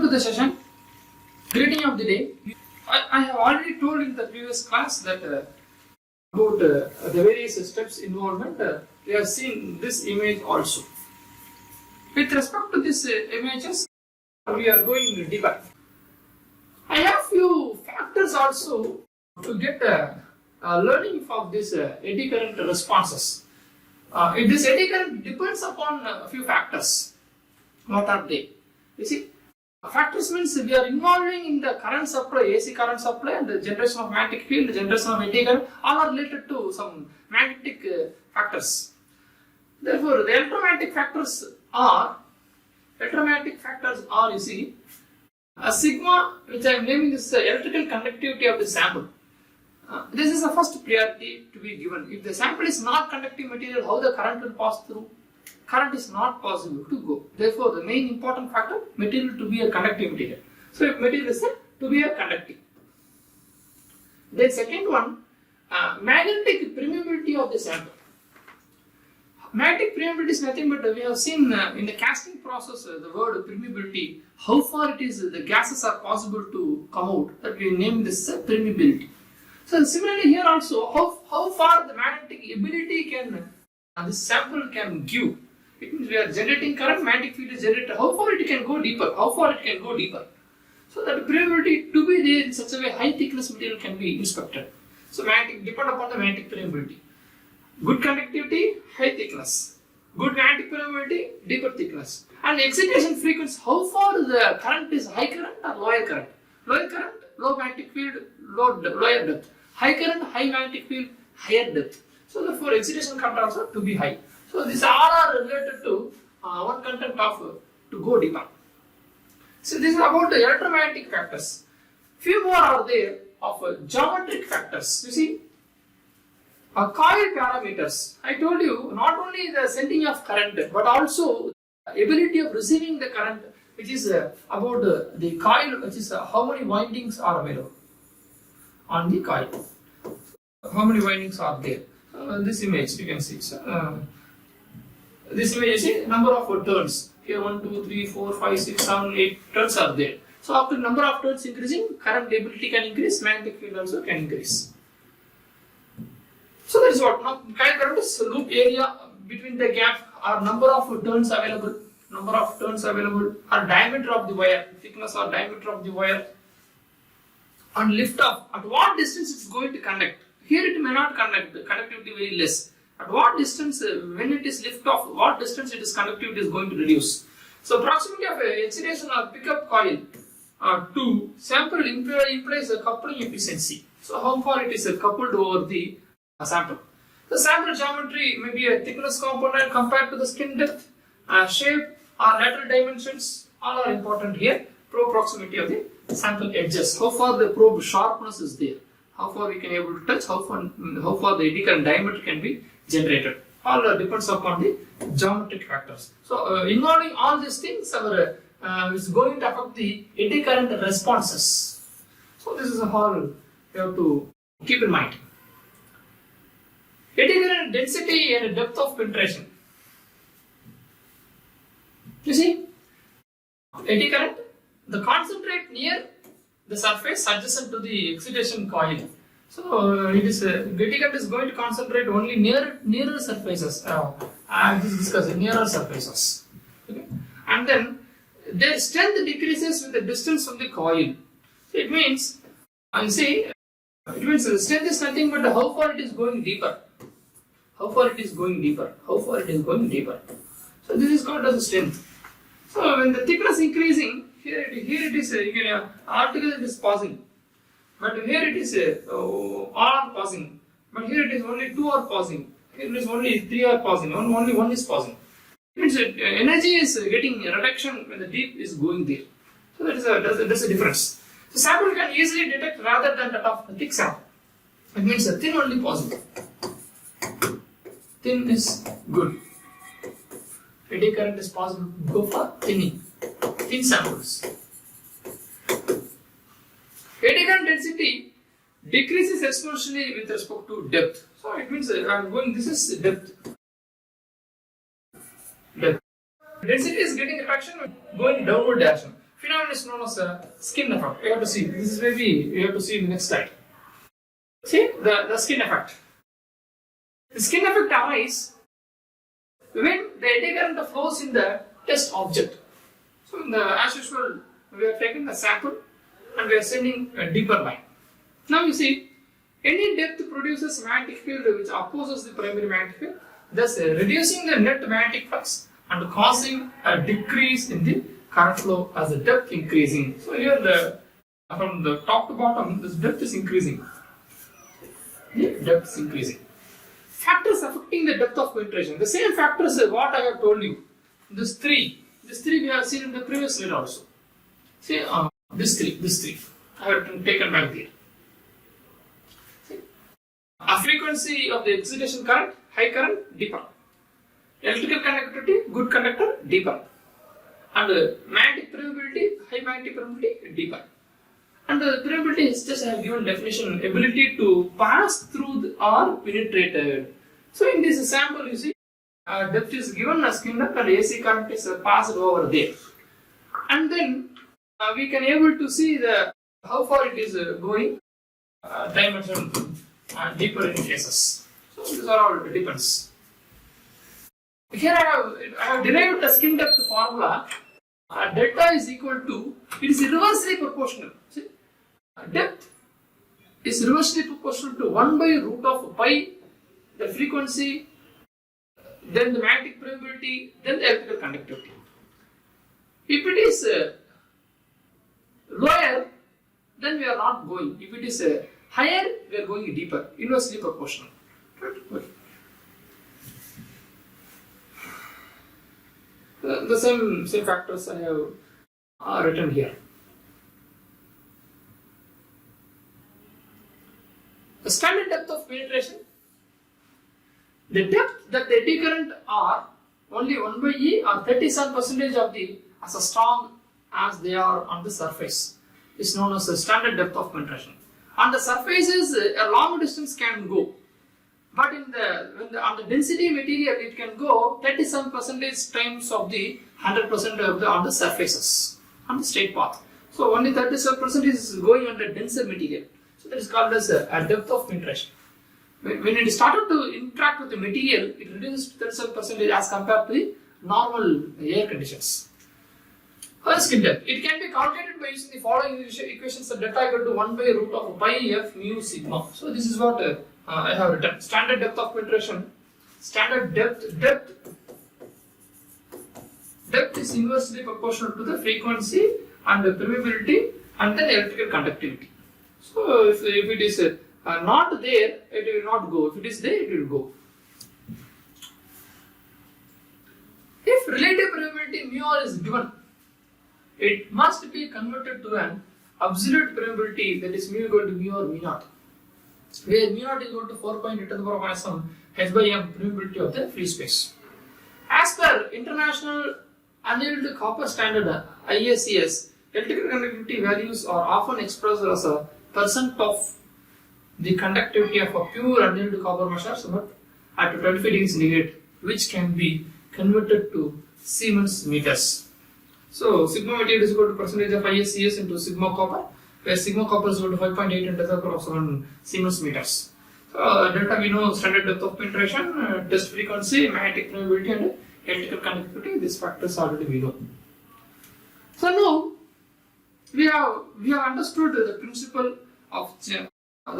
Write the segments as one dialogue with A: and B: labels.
A: to the session. Greeting of the day. I have already told in the previous class that about the various steps involvement. We have seen this image also. With respect to these images, we are going deeper. I have few factors also to get learning of this eddy current responses. This eddy current depends upon a few factors. What are they? You see, factors means we are involving in the current supply, AC current supply, and the generation of magnetic field, the generation of eddy current, all are related to some magnetic factors. Therefore, the electromagnetic factors are, you see, a sigma, which I am naming this electrical conductivity of the sample. This is the first priority to be given. If the sample is not conducting material, how the current will pass through? Current is not possible to go. Therefore, the main important factor, material to be a conductive material. So, if material is said to be a conductive. Then second one, magnetic permeability of the sample. Magnetic permeability is nothing but we have seen in the casting process the word permeability, how far it is the gases are possible to come out, that we name this permeability. So similarly here also, how far the magnetic ability can this sample can give. It means we are generating current, magnetic field is generated, how far it can go deeper, So that permeability to be there in such a way, high thickness material can be inspected. So magnetic depend upon the magnetic permeability. Good conductivity, high thickness. Good magnetic permeability, deeper thickness. And excitation frequency, how far the current is high current or lower current. Lower current, low magnetic field, lower depth. High current, high magnetic field, higher depth. So therefore excitation current also to be high. So these all are related to one content of to go deeper. So this is about the electromagnetic factors. Few more are there of geometric factors. You see, coil parameters. I told you not only the sending of current but also ability of receiving the current, which is about the coil, which is how many windings are available on the coil. How many windings are there? This image you can see. This image you see number of turns. Here 1, 2, 3, 4, 5, 6, 7, 8 turns are there. So after number of turns increasing, current ability can increase, magnetic field also can increase. So that is what. Now coil current is loop area between the gap or number of turns available, or diameter of the wire, thickness or diameter of the wire, and lift off. At what distance it is going to conduct? Here it may not conduct, the conductivity very less. At what distance, when it is lift off, what distance its conductivity is going to reduce. So proximity of excitation or pickup coil to sample implies a coupling efficiency. So how far it is coupled over the sample. The sample geometry may be a thickness component compared to the skin depth, shape or lateral dimensions, all are important here. Probe proximity of the sample edges, how far the probe sharpness is there, how far we can able to touch, how far the eddy current diameter can be generated. All depends upon the geometric factors. So involving all these things is going to affect the eddy current responses. So this is all you have to keep in mind. Eddy current density and depth of penetration. You see, eddy current, the concentrate near the surface adjacent to the excitation coil. So it is eddy current is going to concentrate only nearer surfaces. I just discussed nearer surfaces. Okay? And then their strength decreases with the distance from the coil. So it means, the strength is nothing but how far it is going deeper. So this is called as strength. So when the thickness increasing, here it is altogether it is passing. But here it is all are passing. But here it is only 2 are passing. Here it is only 3 are passing. Only 1 is passing. It means energy is getting a reduction when the deep is going there. So that is a difference. So sample can easily detect rather than that of a thick sample. It means a thin only possible. Thin is good. Eddy current is possible to go for thin samples. Eddy current density decreases exponentially with respect to depth. So it means this is depth. Density is getting reduction going downward direction. phenomenon is known as a skin effect. You have to see. This is maybe you have to see in the next slide. See the skin effect. The skin effect arises when the eddy current flows in the test object. So, as usual, we are taking the sample and we are sending a deeper line. Now you see, any depth produces magnetic field which opposes the primary magnetic field, thus reducing the net magnetic flux and causing a decrease in the current flow as the depth increasing. So here from the top to bottom, this depth is increasing. The depth is increasing. Factors affecting the depth of penetration. The same factors what I have told you. These three we have seen in the previous slide also. See, this three. I have taken back there. See, a frequency of the excitation current, high current, deeper. Electrical conductivity, good conductor, deeper. And magnetic permeability, high magnetic permeability, deeper. And the permeability is just I have given definition, ability to pass through or penetrated. So in this sample, you see, depth is given as skin depth and AC current is passed over there. And then we can able to see how far it is going, dimension deeper in phases. So these are all depends. Here I have derived the skin depth formula. Delta is equal to, it is reversely proportional. See, depth is reversely proportional to 1 by root of pi, the frequency, then the magnetic permeability, then the electrical conductivity. If it is lower, then we are not going. If it is higher, we are going deeper, inversely proportional. Okay. The same factors I have written here. The standard depth of penetration. The depth that the eddy current are only 1 by E or 37% of the as strong as they are on the surface is known as the standard depth of penetration. On the surfaces, a long distance can go, but on the density material, it can go 37% times of the 100% of on the surfaces on the straight path. So only 37% is going on the denser material. So that is called as a depth of penetration. When it started to interact with the material, it reduced 37% as compared to the normal air conditions. Skin depth. It can be calculated by using the following equations: delta equal to 1 by root of pi f mu sigma. So this is what I have written. Standard depth of penetration. Standard depth is inversely proportional to the frequency and the permeability and then electrical conductivity. So if it is not there, it will not go. If it is there, it will go. If relative permeability mu r is given, it must be converted to an absolute permeability, that is mu equal to mu or mu naught, where mu naught is equal to 4.8 to the power minus some h by m permeability of the free space. As per International Annealed Copper Standard IACS, electrical conductivity values are often expressed as a percent of the conductivity of a pure annealed copper measures at 25 degrees centigrade, which can be converted to Siemens meters. So sigma material is equal to percentage of ISCS into sigma copper, where sigma copper is equal to 5.8 into the power of 7 Siemens meters. So delta we know standard depth of penetration, test frequency, magnetic permeability and electrical conductivity. These factors already we know. So now we have understood the principle of the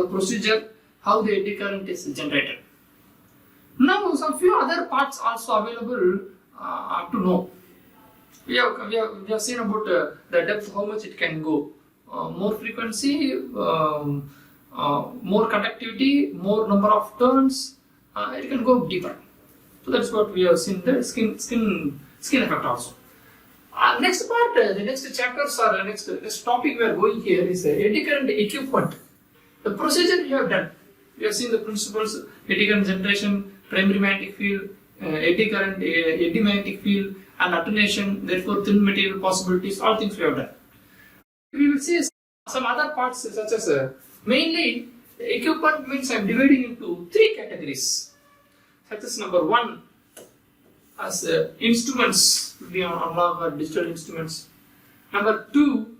A: procedure, how the eddy current is generated. Now some few other parts also available to know. We have seen about the depth, how much it can go. More frequency, more conductivity, more number of turns, it can go deeper. So that's what we have seen, the skin effect also. Next part, the next chapters or the next topic we are going here is eddy current equipment. The procedure we have done. We have seen the principles: eddy current generation, primary magnetic field, eddy current, eddy magnetic field, and attenuation, therefore thin material possibilities, all things we have done. We will see some other parts such as mainly the equipment means I am dividing into 3 categories. Such as number 1 as instruments, will be analog or digital instruments. Number 2,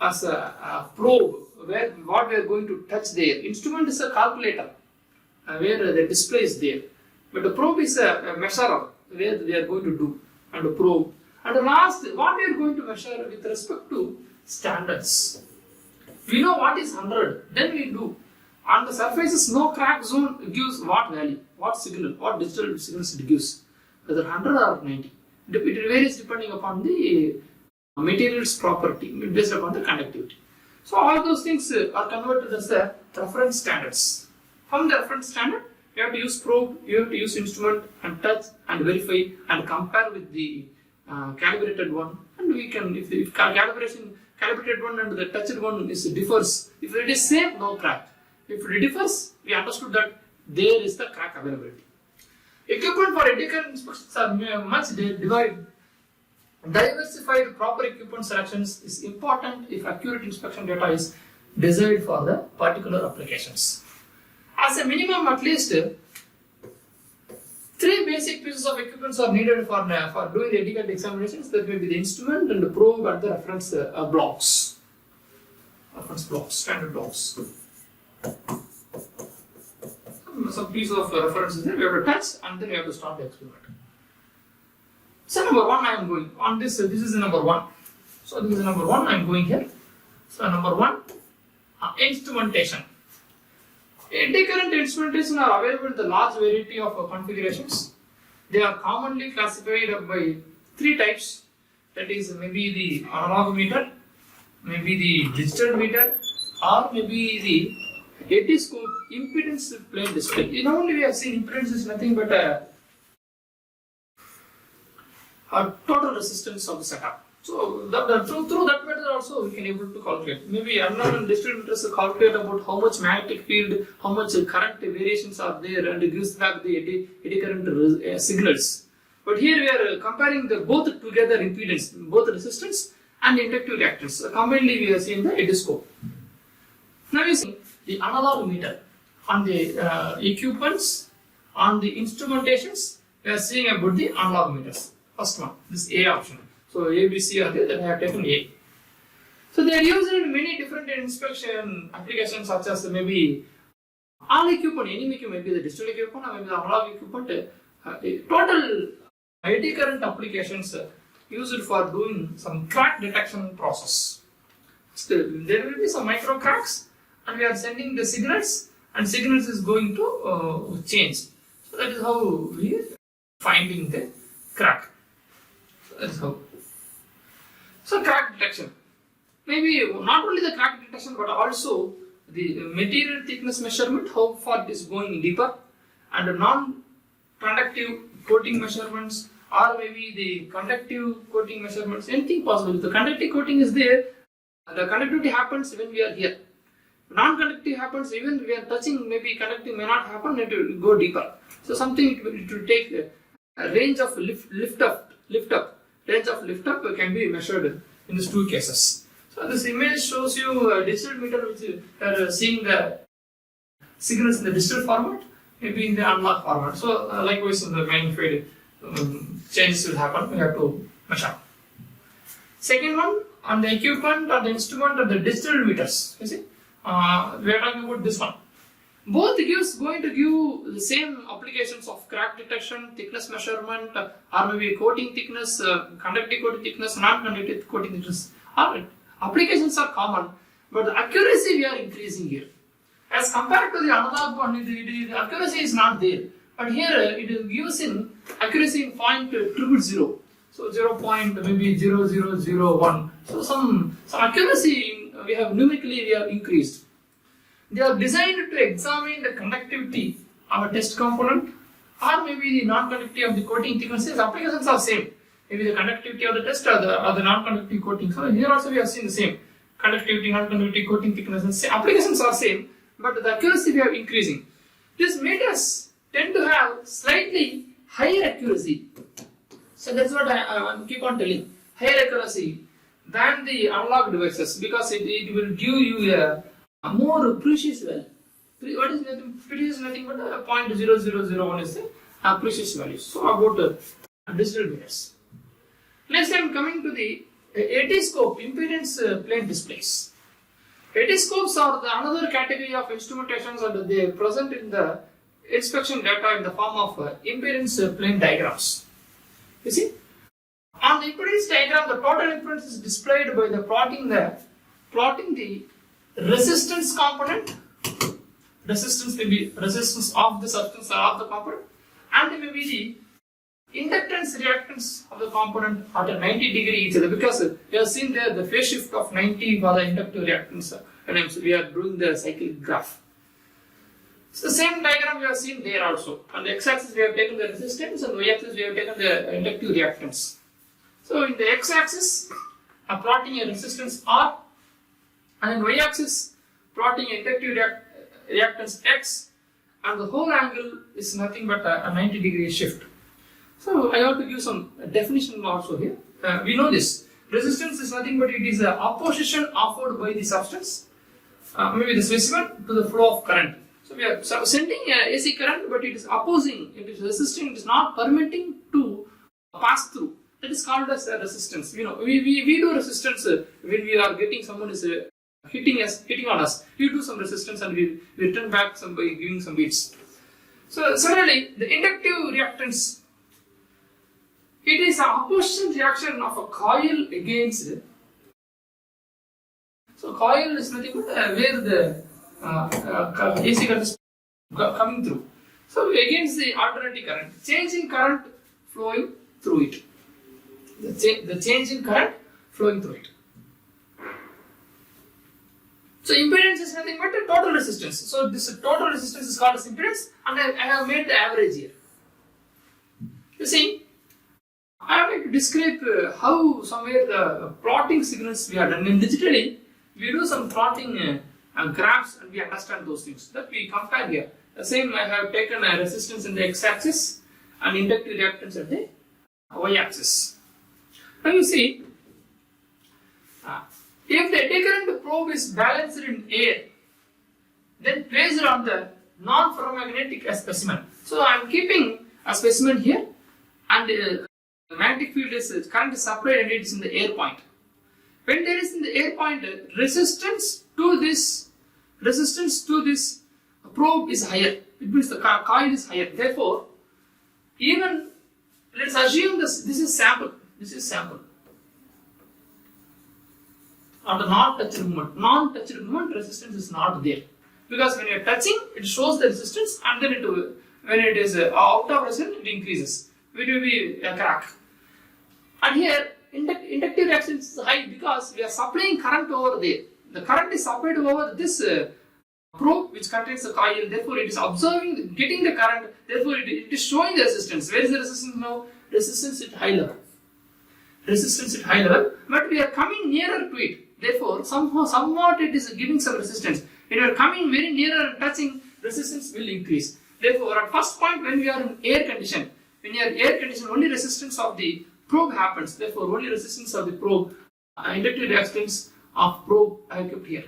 A: as a probe, where what we are going to touch there. Instrument is a calculator, where the display is there. But the probe is a measurer, where we are going to do, and a probe. And the last, what we are going to measure with respect to standards. We know what is 100, then we do. On the surfaces, no crack zone gives what value, what signal, what digital signals it gives, whether 100 or 90. It varies depending upon the material's property, based upon the conductivity. So all those things are converted as the reference standards. From the reference standard, you have to use probe, you have to use instrument and touch and verify and compare with the calibrated one. And we can, if calibrated one and the touched one differs, if it is same, no crack. If it differs, we understood that there is the crack availability. Equipment for eddy current inspections are much divided. Diversified proper equipment selections is important if accurate inspection data is desired for the particular applications. As a minimum, at least 3 basic pieces of equipment are needed for doing the eddy current examinations. That may be the instrument and the probe and the reference blocks. Reference blocks, standard blocks. Some piece of reference is there, we have to touch and then we have to start the experiment. So number 1 I am going on this is the number 1. So this is number 1 I am going here. So number 1, instrumentation. Eddy current instrumentation are available in the large variety of configurations. They are commonly classified by 3 types. That is maybe the analog meter, maybe the digital meter, or maybe the eddy scope impedance plane display. Normally we have seen impedance is nothing but a total resistance of the setup. So through that method also we can able to calculate. Maybe analog and digital meters calculate about how much magnetic field, how much current variations are there, and it gives back the eddy current signals. But here we are comparing the both together impedance, both resistance and inductive reactance. Combinedly we are seeing the eddy scope. Now we see the analog meter. On the equipments, on the instrumentations, we are seeing about the analog meters. First one, this A option. So A, B, C are there, then I have taken A. So they are used in many different inspection applications, such as maybe all equipment, any equipment, maybe the digital equipment or maybe the analog equipment. Total eddy current applications used for doing some crack detection process. Still, there will be some micro cracks, and we are sending the signals, and signals is going to change. So that is how we are finding the crack. So that is how. So crack detection. Maybe not only the crack detection, but also the material thickness measurement, how far it is going deeper, and non-conductive coating measurements, or maybe the conductive coating measurements, anything possible. If the conductive coating is there, the conductivity happens when we are here. Non-conductive happens even we are touching, maybe conductive may not happen, it will go deeper. So something it will take a range of lift up. Range of lift up can be measured in these 2 cases. So this image shows you a digital meter which you are seeing the signals in the digital format, maybe in the analog format. So likewise in the magnified changes will happen, we have to measure. Second one, on the equipment or the instrument or the digital meters, you see, we are talking about this one. Both going to give the same applications of crack detection, thickness measurement, or maybe coating thickness, conductive coating thickness, non-conductive coating thickness. Applications are common, but the accuracy we are increasing here. As compared to the analog one, the accuracy is not there. But here it gives in accuracy in 0.000. So 0. Maybe 0001. So some accuracy we have numerically we have increased. They are designed to examine the conductivity of a test component, or maybe the non-conductivity of the coating thicknesses. Applications are same. Maybe the conductivity of the test or the non-conductivity coating. So here also we have seen the same. Conductivity, non-conductivity, coating thicknesses. Applications are same, but the accuracy we are increasing. These meters tend to have slightly higher accuracy. So that's what I keep on telling. Higher accuracy than the analog devices, because it will give you a more precise value. What is nothing? Precious is nothing but 0.0001 is the precise value. So about digital meters. Next, I am coming to the AT scope, impedance plane displays. AT scopes are another category of instrumentations, and they are present in the inspection data in the form of impedance plane diagrams. You see, on the impedance diagram, the total impedance is displayed by the plotting the resistance component. Resistance may be resistance of the substance or of the component, and may be the inductance reactance of the component at a 90 degree each other, because we have seen there the phase shift of 90 for the inductive reactance when we are doing the cyclic graph. It's the same diagram we have seen there also. On the x-axis we have taken the resistance, and y-axis we have taken the inductive reactance. So in the x-axis I'm plotting a resistance R, and in y-axis plotting an inductive reactance X, and the whole angle is nothing but a 90 degree shift. So I have to give some definition also here. We know this. Resistance is nothing but it is the opposition offered by the substance, maybe the specimen, to the flow of current. So we are sending AC current, but it is opposing, it is resisting, it is not permitting to pass through. That is called as resistance. You know, we do resistance when we are getting someone is hitting on us. We do some resistance and we return back by giving some beats. So similarly, the inductive reactance, it is an opposition reaction of a coil against. So coil is nothing but where the AC current is coming through. So against the alternating current, change in current flowing through it. The change in current flowing through it. So impedance is nothing but a total resistance. So this total resistance is called as impedance, and I have made the average here. You see, I would like to describe how somewhere the plotting signals we have done. And digitally, we do some plotting graphs and we understand those things. That we compare here. The same, I have taken a resistance in the x-axis and inductive reactance at the y-axis. Now you see, if the eddy current probe is balanced in air, then placed on the non-ferromagnetic specimen. So I am keeping a specimen here, and the magnetic field is current is supplied and it is in the air point. When there is in the air point, resistance to this probe is higher. It means the coil is higher. Therefore, even let's assume this is sample. This is sample. On the non-touched movement. Non-touched movement resistance is not there. Because when you are touching, it shows the resistance, and then when it is out of resistance, it increases. It will be a crack. And here, inductive reaction is high because we are supplying current over there. The current is supplied over this probe which contains the coil. Therefore, it is observing, getting the current. Therefore, it is showing the resistance. Where is the resistance now? Resistance at high level. Resistance at high level. But we are coming nearer to it. Therefore, somewhat it is giving some resistance. When you are coming very nearer and touching, resistance will increase. Therefore, at first point when we are in air condition, only resistance of the probe happens. Therefore, only resistance of the probe, inductive reactance of probe I have kept here.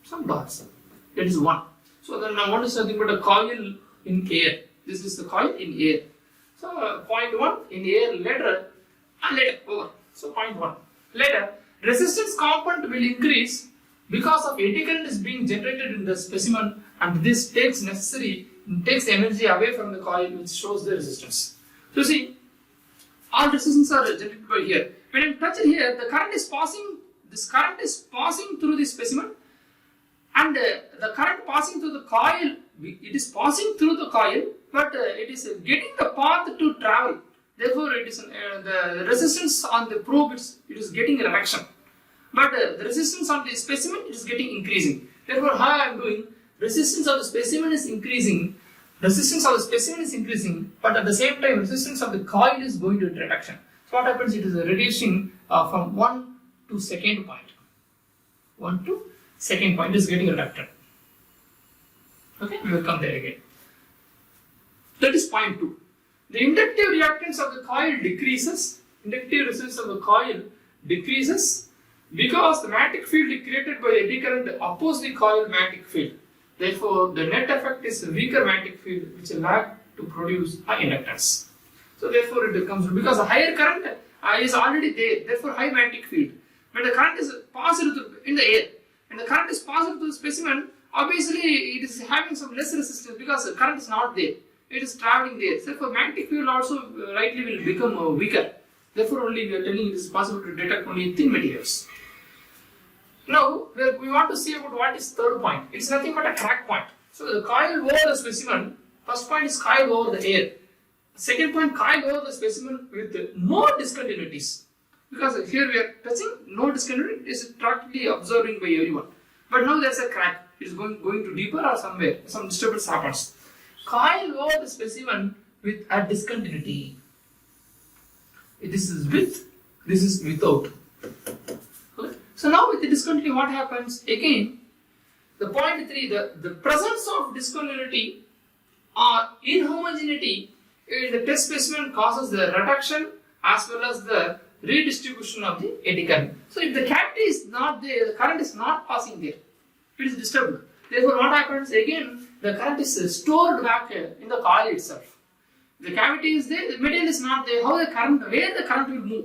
A: Some dots. That is one. So then now one is nothing but a coil in air. This is the coil in air. So point 1 in air, later over. So point 1. Later, resistance component will increase because of eddy current is being generated in the specimen, and this takes energy away from the coil, which shows the resistance. So see, all resistance are generated by here. When I touch it here, the current is passing. This current is passing through the specimen, and the current passing through the coil. It is passing through the coil, but it is getting the path to travel. Therefore, it is the resistance on the probe. It is getting a reduction, but the resistance on the specimen is getting increasing. Therefore, how I am doing, resistance of the specimen is increasing. Resistance of the specimen is increasing, but at the same time, resistance of the coil is going to reduction. So what happens? It is reducing from 1 to second point. 1 to second point is getting reducted. Okay, we will come there again. That is point 2. The inductive reactance of the coil decreases. Inductive resistance of the coil decreases because the magnetic field created by the eddy current opposes the coil magnetic field. Therefore, the net effect is a weaker magnetic field which will lag to produce a inductance. So therefore, it comes because a higher current is already there, therefore high magnetic field. When the current is passed in the air, and the current is passed through the specimen, obviously it is having some less resistance because the current is not there. It is traveling there. Therefore, magnetic field also likely will become weaker. Therefore, only we are telling it is possible to detect only thin materials. Now, we want to see about what is third point. It is nothing but a crack point. So, the coil over the specimen, first point is coil over the air. Second point, coil over the specimen with no discontinuities. Because here we are touching, no discontinuity is practically observing by everyone. But now there is a crack. It is going to deeper or somewhere. Some disturbance happens. Coil over the specimen with a discontinuity. This is with, this is without. Okay. So now with the discontinuity, what happens? Again, the point 3, the presence of discontinuity or inhomogeneity in the test specimen causes the reduction as well as the redistribution of the eddy current. So if the cavity is not there, the current is not passing there. It is disturbed. Therefore, what happens? Again, the current is stored back in the coil itself. The cavity is there, the material is not there. How the current, where the current will move?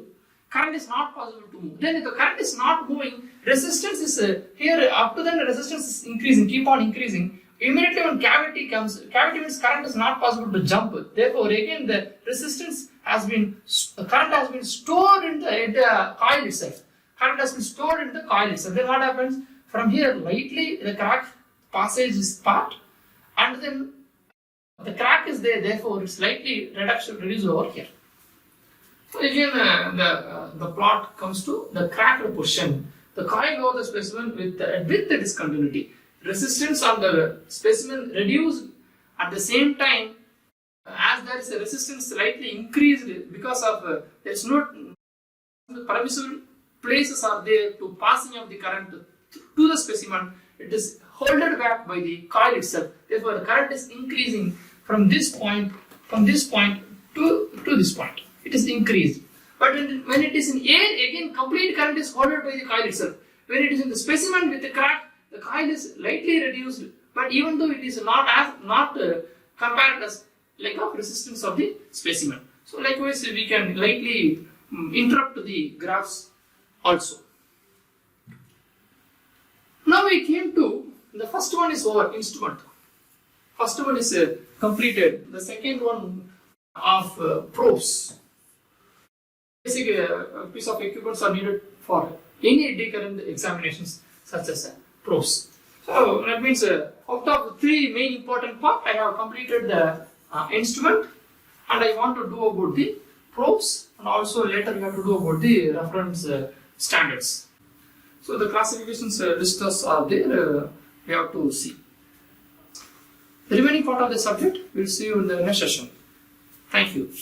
A: Current is not possible to move. Then if the current is not moving, resistance is here, up to then the resistance is increasing, keep on increasing. Immediately when cavity comes, cavity means current is not possible to jump. Therefore, again the resistance has been, current has been stored in the coil itself. Current has been stored in the coil itself. Then what happens? From here, lightly the crack passage is part, and then the crack is there, therefore it's slightly reduced over here. So again the plot comes to the cracked portion. The coil over the specimen with the discontinuity. Resistance on the specimen reduced, at the same time as there is a resistance slightly increased because of there is no permissible places are there to passing of the current to the specimen. It is held back by the coil itself. Therefore, the current is increasing from this point to this point. It is increased. But when it is in air, again complete current is held by the coil itself. When it is in the specimen with the crack, the coil is lightly reduced. But even though it is not compared as like of resistance of the specimen. So likewise, we can lightly interrupt the graphs also. Now we came to the first one is over, instrument. First one is completed. The second one of probes. Basic piece of equipment are needed for any eddy current examinations such as probes. So that means out of the 3 main important parts, I have completed the instrument, and I want to do about the probes, and also later we have to do about the reference standards. So the classifications listers are there, we have to see. The remaining part of the subject we will see you in the next session. Thank you.